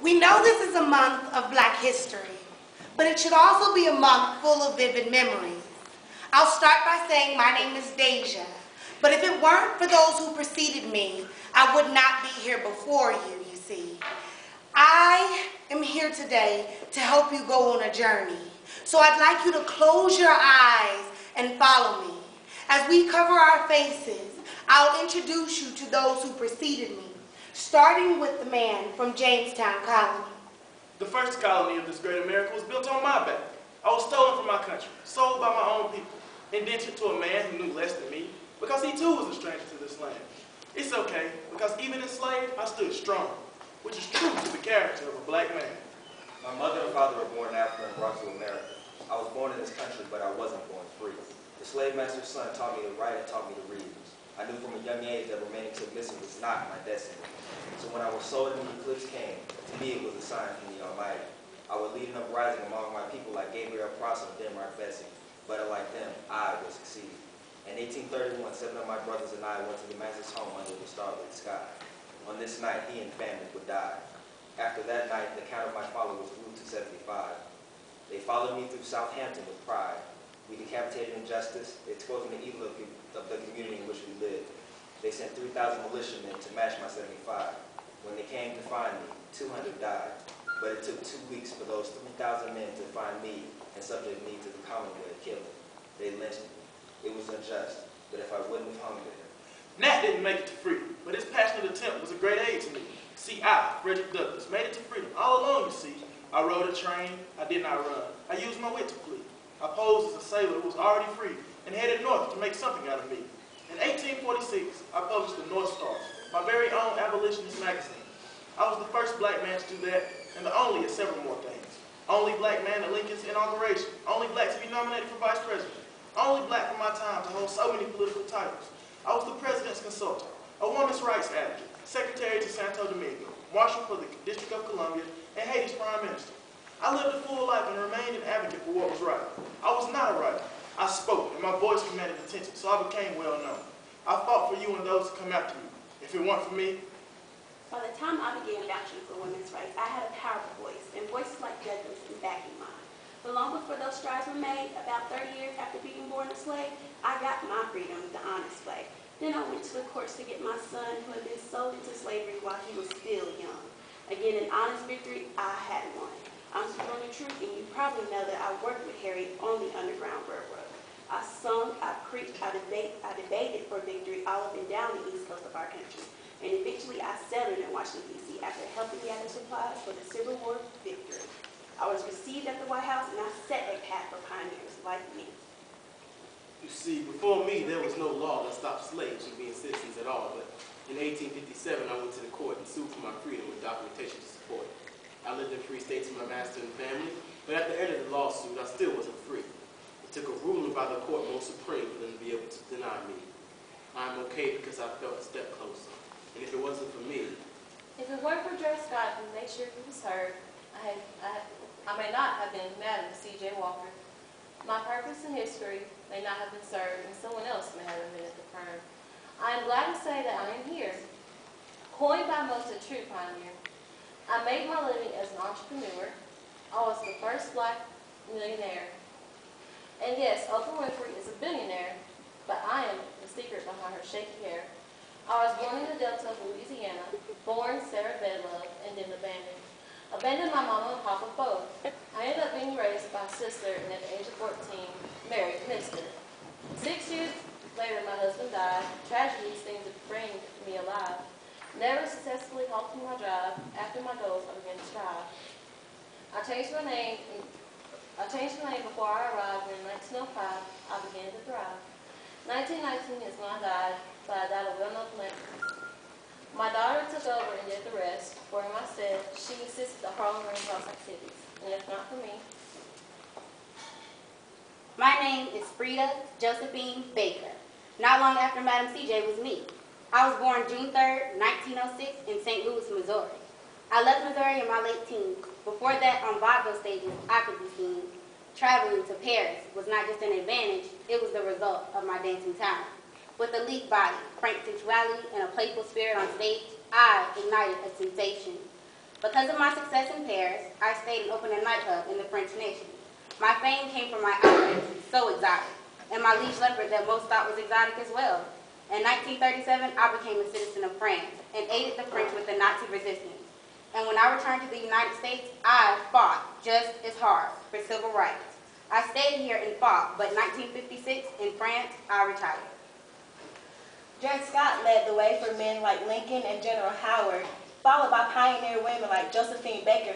We know this is a month of Black history, but it should also be a month full of vivid memories. I'll start by saying my name is Deja, but if it weren't for those who preceded me, I would not be here before you see. I am here today to help you go on a journey. So I'd like you to close your eyes and follow me. As we cover our faces, I'll introduce you to those who preceded me, starting with the man from Jamestown Colony. The first colony of this great America was built on my back. I was stolen from my country, sold by my own people, indentured to a man who knew less than me, because he too was a stranger to this land. It's okay, because even enslaved, I stood strong, which is true to the character of a Black man. My mother and father were born in Africa and brought to America. I was born in this country, but I wasn't born free. The slave master's son taught me to write and taught me to read. I knew from a young age that remaining submissive was not my destiny. So when I was sold and the eclipse came, to me it was a sign from the Almighty. I would lead an uprising among my people like Gabriel Prosser and Denmark Vesey, but unlike them, I would succeed. In 1831, 7 of my brothers and I went to the master's home under the starlit sky. On this night, he and family would die. After that night, the count of my followers grew to 75. They followed me through Southampton with pride. We decapitated injustice, exposing the evil of the community in which we lived. They sent 3,000 militiamen to match my 75. When they came to find me, 200 died. But it took 2 weeks for those 3,000 men to find me and subject me to the common way of killing. They lynched me. It was unjust, but if I wouldn't have hung there. Nat didn't make it to freedom, but his passionate attempt was a great aid to me. See, I, Frederick Douglass, made it to freedom all alone, you see. I rode a train, I did not run. I used my wit to flee. I posed as a sailor who was already free and headed north to make something out of me. In 1846, I published the North Star, my very own abolitionist magazine. I was the first Black man to do that, and the only at several more things. Only Black man at Lincoln's inauguration. Only Black to be nominated for vice president. Only Black for my time to hold so many political titles. I was the president's consultant, a woman's rights advocate, secretary to Santo Domingo, marshal for the District of Columbia, and Haiti's prime minister. I lived a full life and remained an advocate for what was right. I was not a writer. I spoke, and my voice commanded attention, so I became well known. I fought for you and those who come after you. If it weren't for me. By the time I began vouching for women's rights, I had a powerful voice, and voices like Douglas in backing mine. But long before those strides were made, about 30 years after being born a slave, I got my freedom the honest way. Then I went to the courts to get my son, who had been sold into slavery while he was still young. Again, an honest victory, I had won. I'm speaking the truth, and you probably know that I worked with Harry on the Underground Railroad. I sung, I preached, I debated for victory all up and down the east coast of our country. And eventually I settled in Washington, D.C. after helping gather supplies for the Civil War victory. I was received at the White House, and I set a path for pioneers like me. You see, before me, there was no law that stopped slaves from being citizens at all, but in 1857, I went to the court and sued for my freedom with documentation to support it. I lived in free states with my master and family, but at the end of the lawsuit, I still wasn't free. It took a ruling by the court most supreme for them to be able to deny me. I'm okay because I felt a step closer. And if it wasn't for me... If it weren't for Dre Scott who made sure he was heard, I may not have been Madam C.J. Walker. My purpose in history may not have been served, and someone else may have been at the firm. I am glad to say that I am here, coined by most a true pioneer. I made my living as an entrepreneur. I was the first Black millionaire. And yes, Oprah Winfrey is a billionaire, but I am the secret behind her shaky hair. I was born in the Delta of Louisiana, born Sarah Bedlove, and then abandoned. Abandoned my mama and papa both. I ended up being raised by a sister, and at the age of 14, married a minister. 6 years later, my husband died. Tragedies seemed to bring me alive. Never successfully halting my drive. After my goals, I began to strive. I changed my name before I arrived, and in 1905, I began to thrive. 1919 is when I died, but I died a well-known philanthropist. My daughter took over and did the rest. For him, I said, she insisted the Harlem Renaissance activities, and if not for me. My name is Frida Josephine Baker. Not long after Madam C.J. was me. I was born June 3rd, 1906 in St. Louis, Missouri. I left Missouri in my late teens. Before that, on vaudeville stages, I could be seen. Traveling to Paris was not just an advantage, it was the result of my dancing talent. With a sleek body, frank sexuality, and a playful spirit on stage, I ignited a sensation. Because of my success in Paris, I stayed and opened a nightclub in the French nation. My fame came from my outfits, so exotic, and my liege leopard that most thought was exotic as well. In 1937, I became a citizen of France and aided the French with the Nazi resistance. And when I returned to the United States, I fought just as hard for civil rights. I stayed here and fought, but in 1956, in France, I retired. Dred Scott led the way for men like Lincoln and General Howard, followed by pioneer women like Josephine Baker,